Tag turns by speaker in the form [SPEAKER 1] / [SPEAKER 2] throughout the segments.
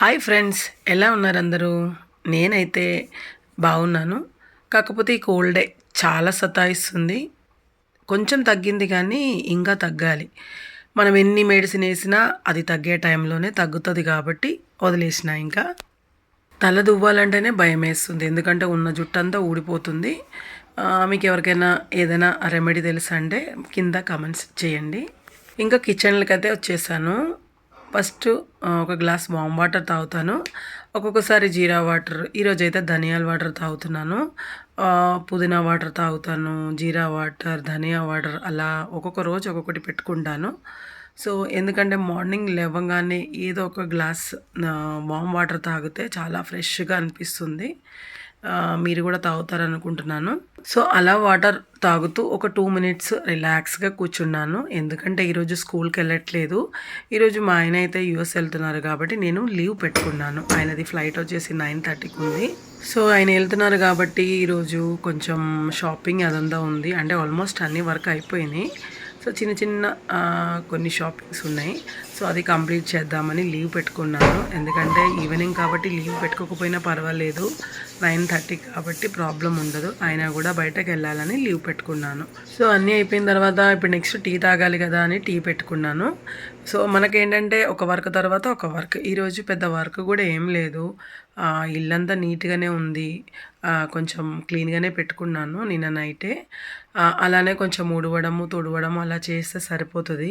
[SPEAKER 1] Hi friends, ఎలా ఉన్నారు అందరూ? నేనైతే బాగున్నాను. కాకపోతే ఈ కోల్డే చాలా సతాయిస్తుంది. కొంచెం తగ్గింది కానీ ఇంకా తగ్గాలి. మనం ఎన్ని మెడిసిన్ వేసినా అది తగ్గే టైంలోనే తగ్గుతుంది కాబట్టి వదిలేసిన ఇంకా. తల దువ్వాలంటేనే భయమేస్తుంది. ఎందుకంటే ఉన్న జుట్టంతా ఊడిపోతుంది. మీకు ఎవరికైనా ఏదైనా రెమెడీ తెలుసా అంటే కింద కామెంట్స్ చేయండి. ఇంకా కిచెన్లకైతే వచ్చేసాను. ఫస్ట్ ఒక గ్లాస్ వామ్ వాటర్ తాగుతాను. ఒక్కొక్కసారి జీరా వాటర్, ఈరోజైతే ధనియాల వాటర్ తాగుతున్నాను. పుదీనా వాటర్ తాగుతాను, జీరా వాటర్, ధనియా వాటర్ అలా ఒక్కొక్క రోజు ఒక్కొక్కటి పెట్టుకుంటాను. సో ఎందుకంటే మార్నింగ్ లేవగానే ఏదో ఒక గ్లాస్ వామ్ వాటర్ తాగితే చాలా ఫ్రెష్గా అనిపిస్తుంది. మీరు కూడా తాగుతారనుకుంటున్నాను. సో అలా వాటర్ తాగుతూ ఒక 2 మినిట్స్ రిలాక్స్గా కూర్చున్నాను. ఎందుకంటే ఈరోజు స్కూల్కి వెళ్ళట్లేదు. ఈరోజు మా ఆయన అయితే యూఎస్ వెళ్తున్నారు కాబట్టి నేను లీవ్ పెట్టుకున్నాను. ఆయనది ఫ్లైట్ వచ్చేసి 9:30కి ఉంది. సో ఆయన వెళ్తున్నారు కాబట్టి ఈరోజు కొంచెం షాపింగ్ అదంతా ఉంది. అంటే ఆల్మోస్ట్ అన్ని వర్క్ అయిపోయినాయి. సో చిన్న చిన్న కొన్ని షాపింగ్స్ ఉన్నాయి. సో అది కంప్లీట్ చేద్దామని లీవ్ పెట్టుకున్నాను. ఎందుకంటే ఈవినింగ్ కాబట్టి లీవ్ పెట్టుకోకపోయినా పర్వాలేదు, 9:30 కాబట్టి ప్రాబ్లం ఉండదు. అయినా కూడా బయటకు వెళ్ళాలని లీవ్ పెట్టుకున్నాను. సో అన్నీ అయిపోయిన తర్వాత ఇప్పుడు నెక్స్ట్ టీ తాగాలి కదా అని టీ పెట్టుకున్నాను. సో మనకేంటంటే ఒక వర్క్ తర్వాత ఒక వర్క్. ఈరోజు పెద్ద వర్క్ కూడా ఏం లేదు. ఇల్లంతా నీట్గానే ఉంది. కొంచెం క్లీన్గానే పెట్టుకున్నాను నిన్న నైటే. అలానే కొంచెం ఊడవడము తుడవడము అలా చేస్తే సరిపోతుంది.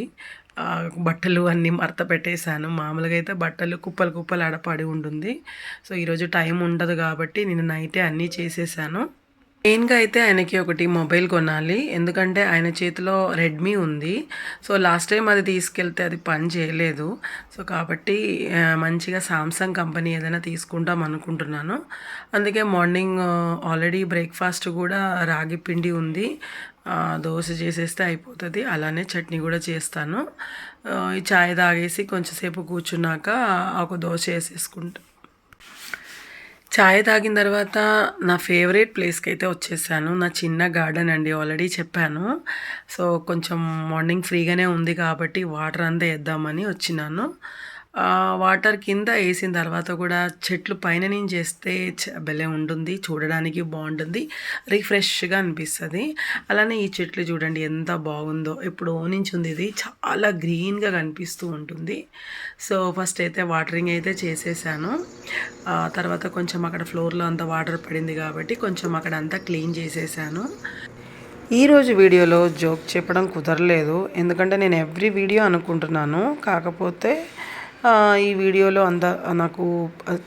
[SPEAKER 1] బట్టలు అన్నీ మడత పెట్టేశాను. మామూలుగా అయితే బట్టలు కుప్పలు కుప్పలు ఆడపడి ఉంటుంది. సో ఈరోజు టైం ఉండదు కాబట్టి నేను నైటే అన్నీ చేసేసాను. మెయిన్గా అయితే ఆయనకి ఒకటి మొబైల్ కొనాలి. ఎందుకంటే ఆయన చేతిలో రెడ్మీ ఉంది. సో లాస్ట్ టైం అది తీసుకెళ్తే అది పని చేయలేదు. సో కాబట్టి మంచిగా సామ్సంగ్ కంపెనీ ఏదైనా తీసుకుంటాం అనుకుంటున్నాను. అందుకే మార్నింగ్ ఆల్రెడీ బ్రేక్ఫాస్ట్ కూడా రాగి పిండి ఉంది. దోశ చేసేస్తే అయిపోతుంది. అలానే చట్నీ కూడా చేస్తాను. ఈ చాయ్ తాగేసి కొంచెంసేపు కూర్చున్నాక ఒక దోశ వేసేసుకుంటా. చాయ్ తాగిన తర్వాత నా ఫేవరెట్ ప్లేస్కి అయితే వచ్చేసాను. నా చిన్న గార్డెన్ అండి, ఆల్రెడీ చెప్పాను. సో కొంచెం మార్నింగ్ ఫ్రీగానే ఉంది కాబట్టి వాటర్ అంతా వేద్దామని వచ్చినాను. వాటర్ కింద వేసిన తర్వాత కూడా చెట్లు పైన నుంచి వేస్తే భలే ఉంటుంది, చూడడానికి బాగుంటుంది, రిఫ్రెష్గా అనిపిస్తుంది. అలానే ఈ చెట్లు చూడండి ఎంత బాగుందో. ఇప్పుడు నుంచి ఉంది, ఇది చాలా గ్రీన్గా కనిపిస్తూ ఉంటుంది. సో ఫస్ట్ అయితే వాటరింగ్ అయితే చేసేసాను. తర్వాత కొంచెం అక్కడ ఫ్లోర్లో అంతా వాటర్ పడింది కాబట్టి కొంచెం అక్కడ అంతా క్లీన్ చేసేసాను. ఈరోజు వీడియోలో జోక్ చెప్పడం కుదరలేదు, ఎందుకంటే నేను ఎవ్రీ వీడియో అనుకుంటున్నాను. కాకపోతే ఈ వీడియోలో అంత నాకు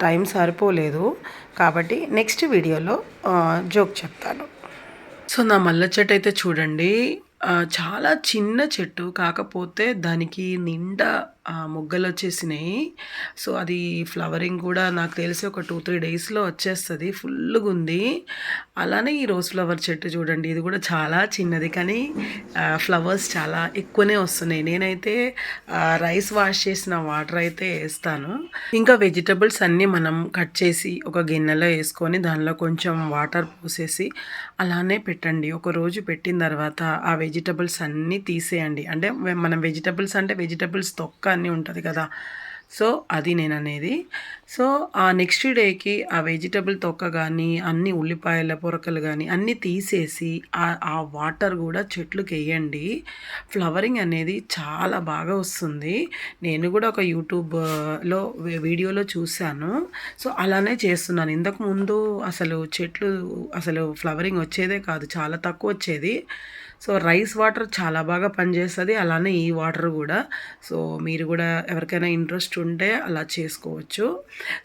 [SPEAKER 1] టైం సరిపోలేదు కాబట్టి నెక్స్ట్ వీడియోలో జోక్ చెప్తాను. సో నా మల్లె చెట్టు అయితే చూడండి, చాలా చిన్న చెట్టు, కాకపోతే దానికి నిండా మొగ్గలు వచ్చేసినాయి. సో అది ఫ్లవరింగ్ కూడా నాకు తెలిసి ఒక 2-3 డేస్లో వచ్చేస్తుంది. ఫుల్గా ఉంది. అలానే ఈ రోజ్ ఫ్లవర్ చెట్టు చూడండి, ఇది కూడా చాలా చిన్నది కానీ ఫ్లవర్స్ చాలా ఎక్కువనే వస్తున్నాయి. నేనైతే రైస్ వాష్ చేసిన వాటర్ అయితే వేస్తాను. ఇంకా వెజిటబుల్స్ అన్నీ మనం కట్ చేసి ఒక గిన్నెలో వేసుకొని దానిలో కొంచెం వాటర్ పోసేసి అలానే పెట్టండి. ఒక రోజు పెట్టిన తర్వాత ఆ వెజిటబుల్స్ అన్నీ తీసేయండి. అంటే మనం వెజిటబుల్స్ అంటే వెజిటబుల్స్ తొక్క అన్నీ ఉంటుంది కదా, సో అది నేను అనేది. సో ఆ నెక్స్ట్ డేకి ఆ వెజిటబుల్ తొక్క కానీ అన్ని ఉల్లిపాయల పొరకలు కానీ అన్నీ తీసేసి ఆ వాటర్ కూడా చెట్లుకి వేయండి. ఫ్లవరింగ్ అనేది చాలా బాగా వస్తుంది. నేను కూడా ఒక యూట్యూబ్లో వీడియోలో చూశాను. సో అలానే చేస్తున్నాను. ఇంతకుముందు అసలు చెట్లు అసలు ఫ్లవరింగ్ వచ్చేదే కాదు, చాలా తక్కువ వచ్చేది. సో రైస్ వాటర్ చాలా బాగా పనిచేస్తుంది, అలానే ఈ వాటర్ కూడా. సో మీరు కూడా ఎవరికైనా ఇంట్రెస్ట్ ఉంటే అలా చేసుకోవచ్చు.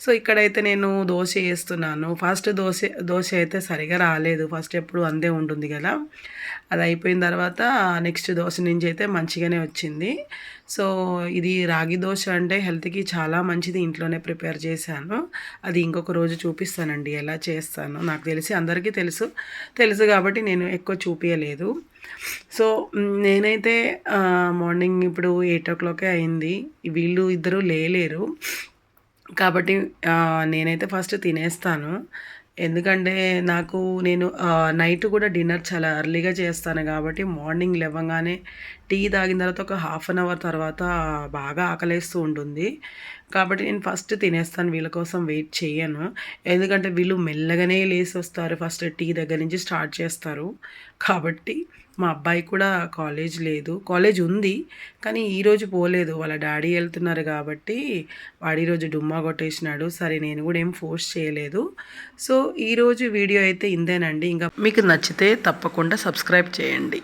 [SPEAKER 1] సో ఇక్కడైతే నేను దోశ వేస్తున్నాను. ఫస్ట్ దోశ అయితే సరిగా రాలేదు, ఫస్ట్ ఎప్పుడు అందే ఉంటుంది కదా. అది అయిపోయిన తర్వాత నెక్స్ట్ దోశ నుంచి అయితే మంచిగానే వచ్చింది. సో ఇది రాగి దోశ అంటే హెల్త్కి చాలా మంచిది, ఇంట్లోనే ప్రిపేర్ చేశాను. అది ఇంకొక రోజు చూపిస్తానండి ఎలా చేస్తాను. నాకు తెలిసి అందరికీ తెలుసు కాబట్టి నేను ఎక్కువ చూపించలేదు. సో నేనైతే మార్నింగ్ ఇప్పుడు 8 అయింది. వీళ్ళు ఇద్దరు లేలేరు కాబట్టి నేనైతే ఫస్ట్ తినేస్తాను. ఎందుకంటే నేను నైట్ కూడా డిన్నర్ చాలా ఎర్లీగా చేస్తాను కాబట్టి మార్నింగ్ లేవగానే టీ తాగిన తర్వాత ఒక హాఫ్ అన్ అవర్ తర్వాత బాగా ఆకలేస్తూ ఉంటుంది. కాబట్టి నేను ఫస్ట్ తినేస్తాను. వీళ్ళ కోసం వెయిట్ చెయ్యను. ఎందుకంటే వీళ్ళు మెల్లగానే లేసొస్తారు. ఫస్ట్ టీ దగ్గర నుంచి స్టార్ట్ చేస్తారు. కాబట్టి మా అబ్బాయి కూడా కాలేజ్ లేదు. కాలేజ్ ఉంది. కానీ ఈరోజు పోలేదు. వాళ్ళ డ్యాడీ ఎళ్తున్నారు కాబట్టి వాడు ఈరోజు డుమ్మా కొట్టేసినాడు. సరే నేను కూడా ఏం ఫోర్స్ చేయలేదు. సో, ఈరోజు వీడియో అయితే ఇంతేనండి. ఇంకా మీకు నచ్చితే తప్పకుండా సబ్స్క్రైబ్ చేయండి.